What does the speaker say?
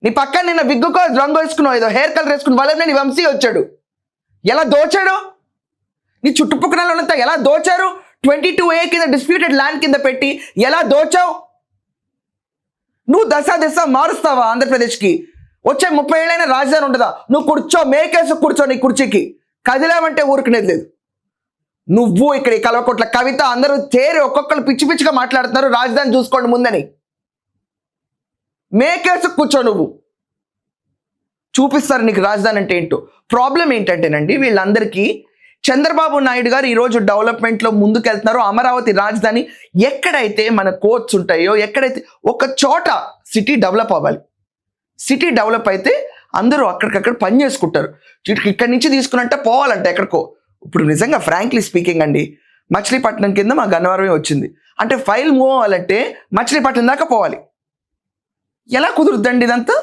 నీ పక్కన నిన్న విగ్గుకో రంగు వేసుకున్నావు, ఏదో హెయిర్ కలర్ వేసుకుని వాళ్ళ నీ వంశీ వచ్చాడు. ఎలా దోచాడు? నీ చుట్టుపక్కలంతా ఎలా దోచారు? 22A కింద డిస్ప్యూటెడ్ ల్యాండ్ కింద పెట్టి ఎలా దోచావు? నువ్వు దశ మారుస్తావా ఆంధ్రప్రదేశ్కి? వచ్చే 30 ఏళ్ళైనా రాజధాని ఉండదా? నువ్వు కూర్చో, మేకేసి కూర్చో నీ కుర్చీకి. కదిలామంటే ఊరుకునేది లేదు. నువ్వు ఇక్కడ కల్వకుంట్ల కవిత అందరూ చేరి ఒక్కొక్కరు పిచ్చి పిచ్చిగా మాట్లాడుతున్నారు రాజధాని చూసుకోండి ముందని. మేకేసి కూర్చో, నువ్వు చూపిస్తారు నీకు రాజధాని అంటే ఏంటో. ప్రాబ్లం ఏంటంటేనండి, వీళ్ళందరికీ చంద్రబాబు నాయుడు గారు ఈరోజు డెవలప్మెంట్లో ముందుకెళ్తున్నారు. అమరావతి రాజధాని ఎక్కడైతే మన కోర్ట్స్ ఉంటాయో, ఎక్కడైతే ఒక చోట సిటీ డెవలప్ అవ్వాలి. సిటీ డెవలప్ అయితే అందరూ అక్కడికక్కడ పని చేసుకుంటారు. ఇక్కడి నుంచి తీసుకున్నట్టే పోవాలంటే ఎక్కడికో. ఇప్పుడు నిజంగా ఫ్రాంక్లీ స్పీకింగ్ అండి, మచిలీపట్నం కింద మా గన్నవరమే వచ్చింది అంటే ఫైల్ మూవ్ అవ్వాలంటే మచిలీపట్నం దాకా పోవాలి. ఎలా కుదురుద్దండి ఇదంతా?